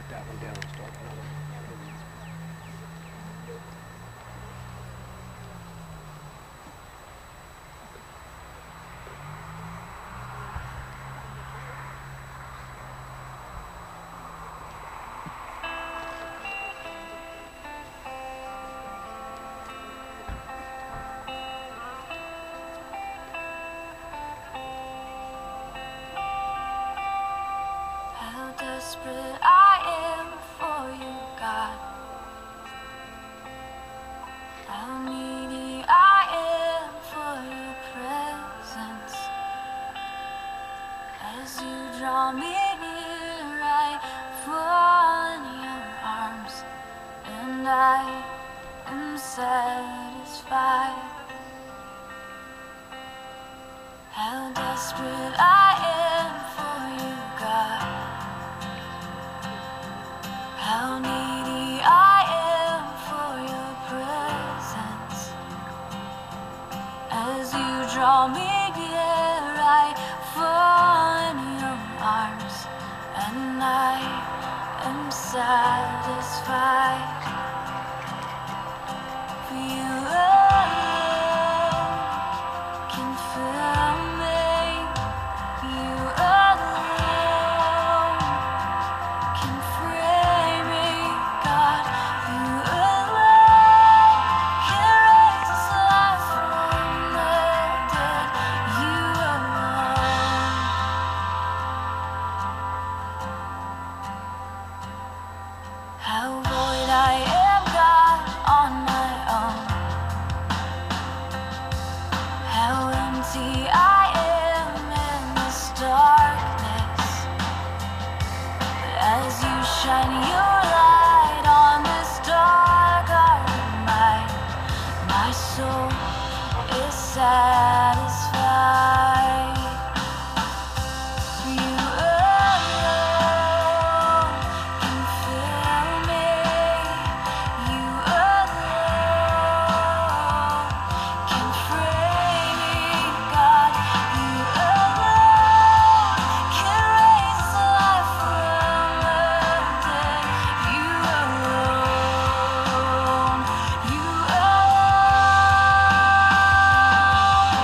that one down and start another. How desperate I am for you, God. How needy I am for your presence. As you draw me near, I fall in your arms, and I am satisfied. How desperate I am for you, God. How needy I am for your presence. As you draw me near, I fall in your arms, and I am satisfied. For you alone can fill me. You alone can free me, God. You alone can raise life from the dead. You alone. How void I am, God, on my own. How empty I am in this darkness. But as you shine your light on this dark heart of mine, my soul is satisfied. You alone can fill me. You alone can free me, God. You alone can raise life from the dead. You alone. You alone.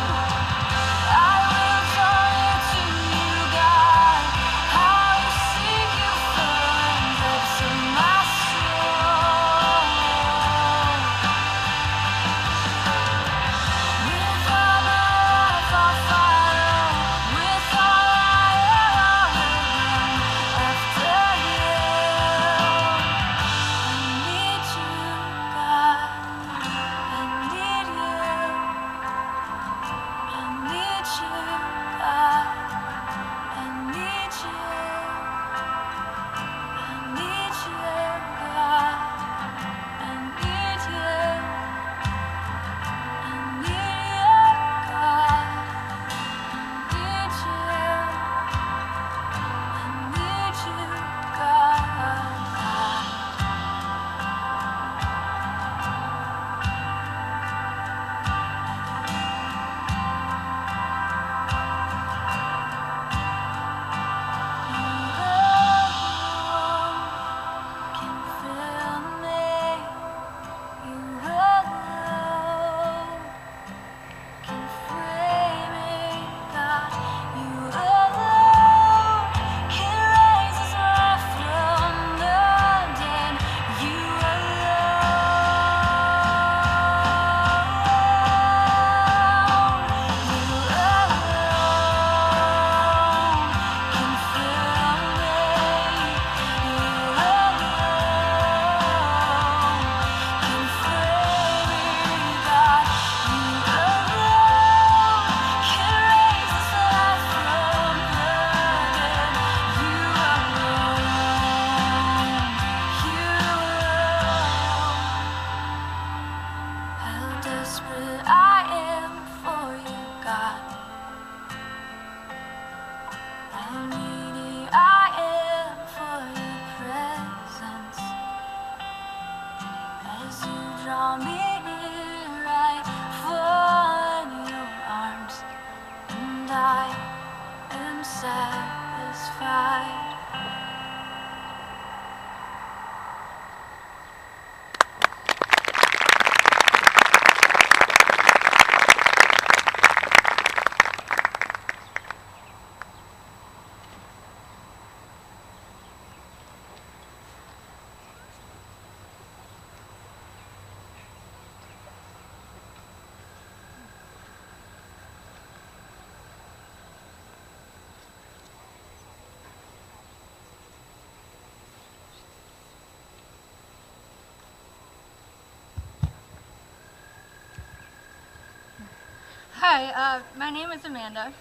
Hi, my name is Amanda,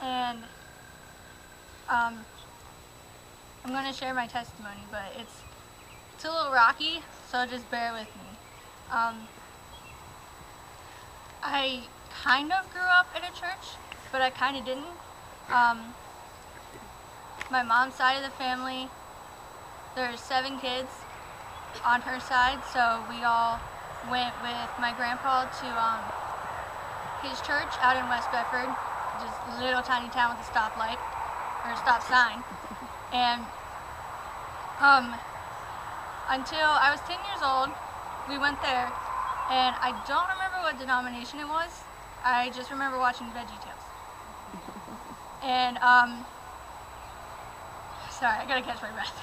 and I'm going to share my testimony, but it's a little rocky, so just bear with me. I kind of grew up in a church, but I kind of didn't. My mom's side of the family, there's 7 kids on her side, so we all went with my grandpa to his church out in West Bedford, just a little tiny town with a stoplight, or a stop sign. And until I was 10 years old, we went there, and I don't remember what denomination it was. I just remember watching VeggieTales. And, sorry, I gotta catch my breath.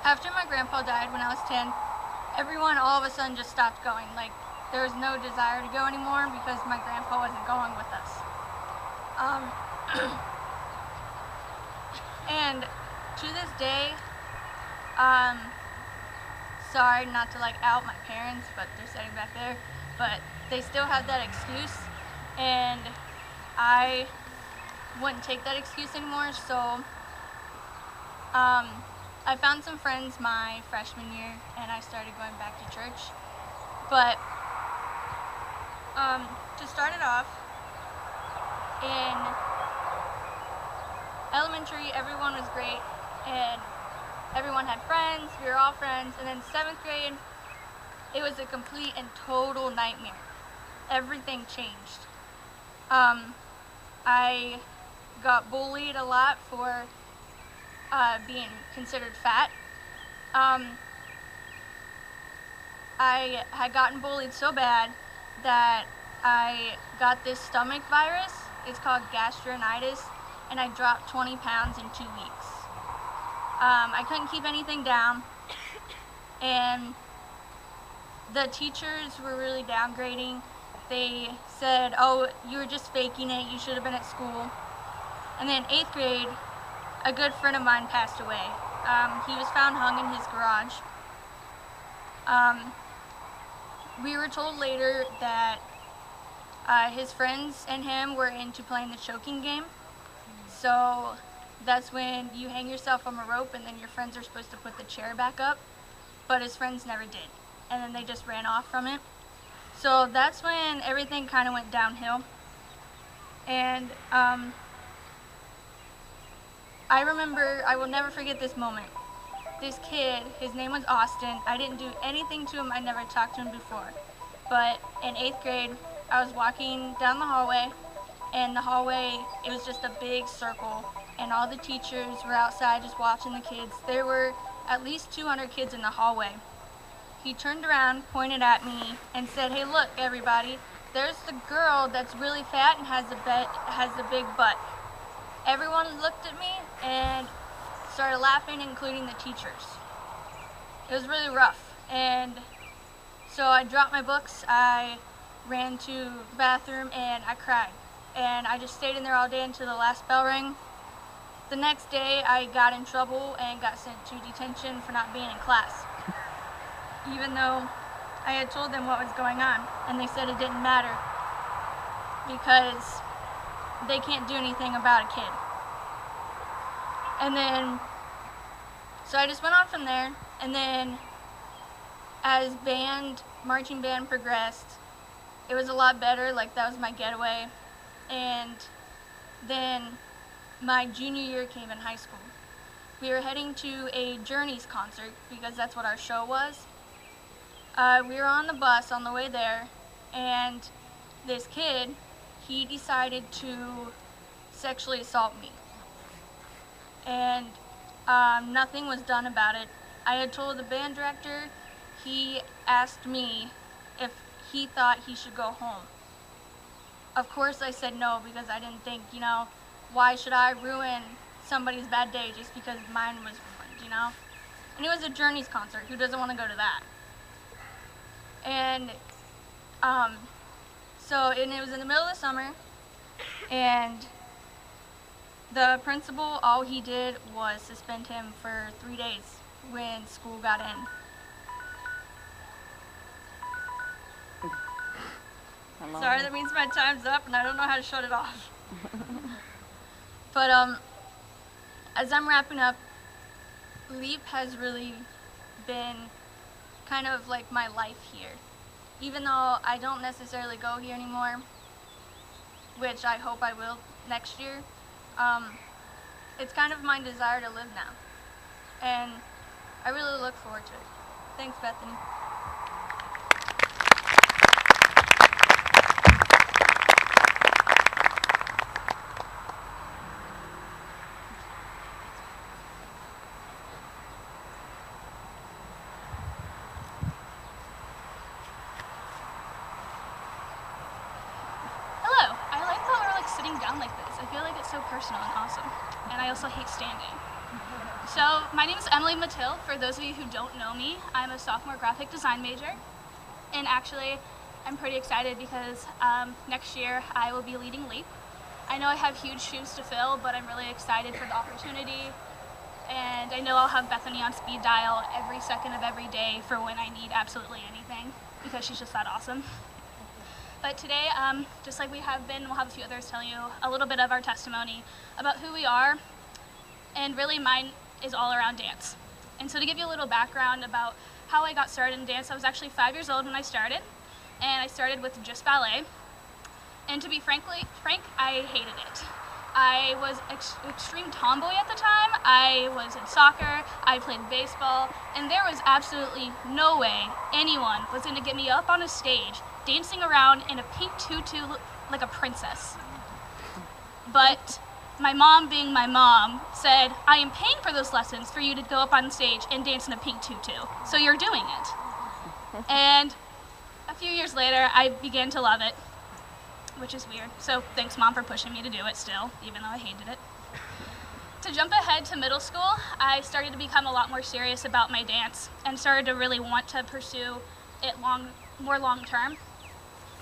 After my grandpa died when I was 10, everyone all of a sudden just stopped going. Like, there was no desire to go anymore because my grandpa wasn't going with us. And to this day, sorry not to like out my parents, but they're sitting back there, but they still have that excuse, and I wouldn't take that excuse anymore. So I found some friends my freshman year, and I started going back to church. But to start it off, in elementary, everyone was great, and everyone had friends. We were all friends. And then 7th grade, it was a complete and total nightmare. Everything changed. I got bullied a lot for being considered fat. I had gotten bullied so bad that I got this stomach virus. It's called gastronitis, and I dropped 20 pounds in 2 weeks. I couldn't keep anything down, and the teachers were really downgrading. They said, oh, you were just faking it, you should have been at school. And then 8th grade, a good friend of mine passed away. He was found hung in his garage. We were told later that his friends and him were into playing the choking game. So that's when you hang yourself from a rope and then your friends are supposed to put the chair back up, but his friends never did. And then they just ran off from it. So that's when everything kind of went downhill. And I remember, I will never forget this moment. This kid, his name was Austin. I didn't do anything to him. I never talked to him before. But in 8th grade, I was walking down the hallway, and the hallway, it was just a big circle, and all the teachers were outside just watching the kids. There were at least 200 kids in the hallway. He turned around, pointed at me, and said, hey, look, everybody, there's the girl that's really fat and has a big butt. Everyone looked at me and started laughing, including the teachers. It was really rough, and so I dropped my books, I ran to the bathroom, and I cried. And I just stayed in there all day until the last bell rang. The next day, I got in trouble and got sent to detention for not being in class, even though I had told them what was going on, and they said it didn't matter because they can't do anything about a kid. And then, so I just went on from there, and then as marching band progressed, it was a lot better. Like, that was my getaway. And then my junior year came in high school. We were heading to a Journeys concert because that's what our show was. We were on the bus on the way there, and this kid, he decided to sexually assault me. And nothing was done about it. I had told the band director. He asked me if he thought he should go home. Of course I said no, because I didn't think, why should I ruin somebody's bad day just because mine was ruined, And it was a Journeys concert. Who doesn't want to go to that? And it was in the middle of the summer, and the principal, all he did was suspend him for 3 days when school got in. Sorry, that means my time's up and I don't know how to shut it off. But as I'm wrapping up, L.E.A.P has really been kind of like my life here. Even though I don't necessarily go here anymore, which I hope I will next year, it's kind of my desire to live now. And I really look forward to it. Thanks, Bethany. Hello. I like how we're like sitting down like this. I feel like it's so personal and awesome. And I also hate standing. So my name is Emily Mattil. For those of you who don't know me, I'm a sophomore graphic design major. And actually, I'm pretty excited because next year I will be leading L.E.A.P. I know I have huge shoes to fill, but I'm really excited for the opportunity. And I know I'll have Bethany on speed dial every second of every day for when I need absolutely anything, because she's just that awesome. But today, just like we have been, we'll have a few others tell you a little bit of our testimony about who we are, and really mine is all around dance. And so to give you a little background about how I got started in dance, I was actually 5 years old when I started, and I started with just ballet. And to be frank, I hated it. I was extreme tomboy at the time. I was in soccer, I played baseball, and there was absolutely no way anyone was going to get me up on a stage dancing around in a pink tutu like a princess. But my mom, being my mom, said, I am paying for those lessons for you to go up on stage and dance in a pink tutu, so you're doing it. And a few years later, I began to love it, which is weird. So thanks, Mom, for pushing me to do it still, even though I hated it. To jump ahead to middle school, I started to become a lot more serious about my dance and started to really want to pursue it more long term.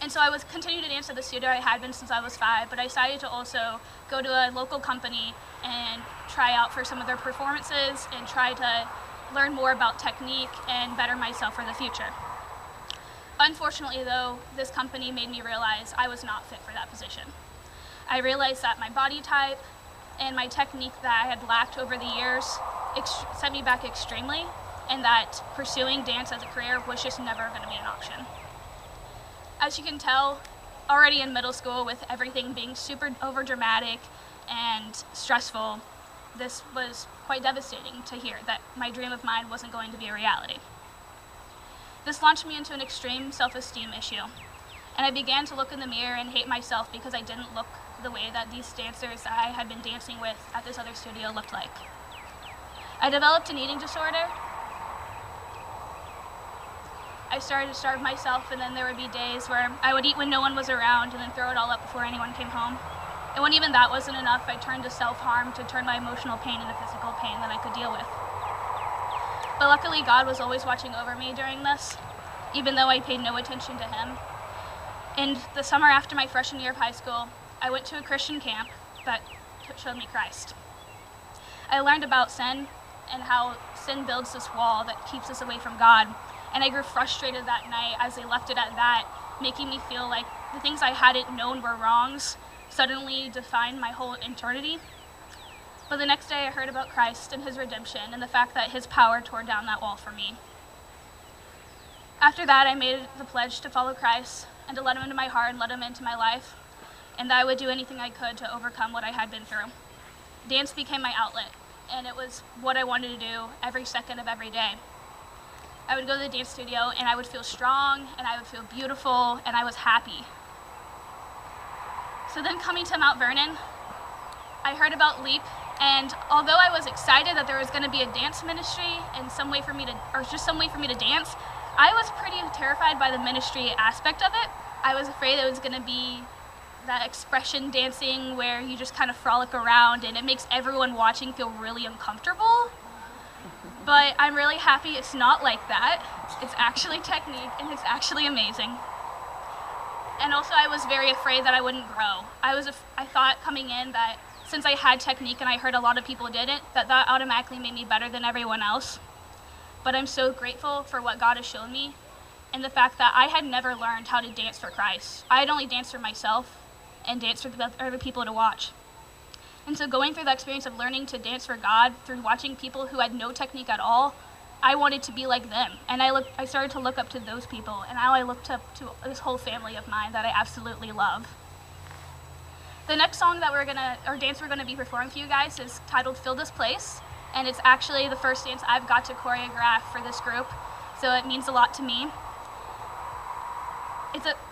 And so I was continuing to dance at the studio I had been since I was 5, but I decided to also go to a local company and try out for some of their performances and try to learn more about technique and better myself for the future. Unfortunately, though, this company made me realize I was not fit for that position. I realized that my body type and my technique that I had lacked over the years set me back extremely, and that pursuing dance as a career was just never going to be an option. As you can tell, already in middle school, with everything being super overdramatic and stressful, this was quite devastating to hear that my dream of mine wasn't going to be a reality. This launched me into an extreme self-esteem issue, and I began to look in the mirror and hate myself because I didn't look the way that these dancers that I had been dancing with at this other studio looked like. I developed an eating disorder. I started to starve myself, and then there would be days where I would eat when no one was around and then throw it all up before anyone came home. And when even that wasn't enough, I turned to self-harm to turn my emotional pain into physical pain that I could deal with. But luckily, God was always watching over me during this, even though I paid no attention to Him. In the summer after my freshman year of high school, I went to a Christian camp that showed me Christ. I learned about sin and how sin builds this wall that keeps us away from God. And I grew frustrated that night as they left it at that, making me feel like the things I hadn't known were wrongs suddenly defined my whole eternity. But the next day I heard about Christ and His redemption and the fact that His power tore down that wall for me. After that, I made the pledge to follow Christ and to let Him into my heart and let Him into my life, and that I would do anything I could to overcome what I had been through. Dance became my outlet, and it was what I wanted to do every second of every day. I would go to the dance studio and I would feel strong and I would feel beautiful and I was happy. So then coming to Mount Vernon, I heard about L.E.A.P, and although I was excited that there was going to be a dance ministry and some way for me to dance, I was pretty terrified by the ministry aspect of it. I was afraid it was going to be that expression dancing where you just kind of frolic around and it makes everyone watching feel really uncomfortable. But I'm really happy it's not like that. It's actually technique and it's actually amazing. And also I was very afraid that I wouldn't grow. I thought coming in that since I had technique and I heard a lot of people didn't, that automatically made me better than everyone else. But I'm so grateful for what God has shown me and the fact that I had never learned how to dance for Christ. I had only danced for myself and danced for the other people to watch. And so going through the experience of learning to dance for God through watching people who had no technique at all, I wanted to be like them. And I started to look up to those people, and now I looked up to this whole family of mine that I absolutely love. The next song that dance we're gonna be performing for you guys is titled Fill This Place, and it's actually the first dance I've got to choreograph for this group, so it means a lot to me.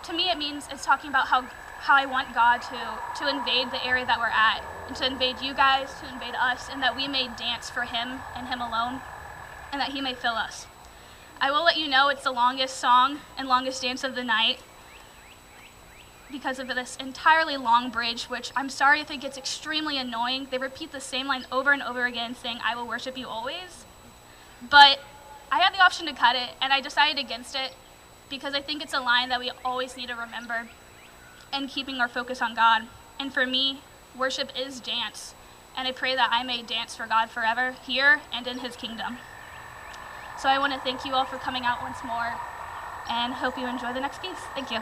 To me, it's talking about how I want God to invade the area that we're at, and to invade you guys, to invade us, and that we may dance for Him and Him alone, and that He may fill us. I will let you know it's the longest song and longest dance of the night because of this entirely long bridge, which I'm sorry if it gets extremely annoying. They repeat the same line over and over again, saying, "I will worship you always." But I had the option to cut it, and I decided against it because I think it's a line that we always need to remember and keeping our focus on God. And for me, worship is dance, and I pray that I may dance for God forever here and in His kingdom. So I want to thank you all for coming out once more, and hope you enjoy the next piece. Thank you.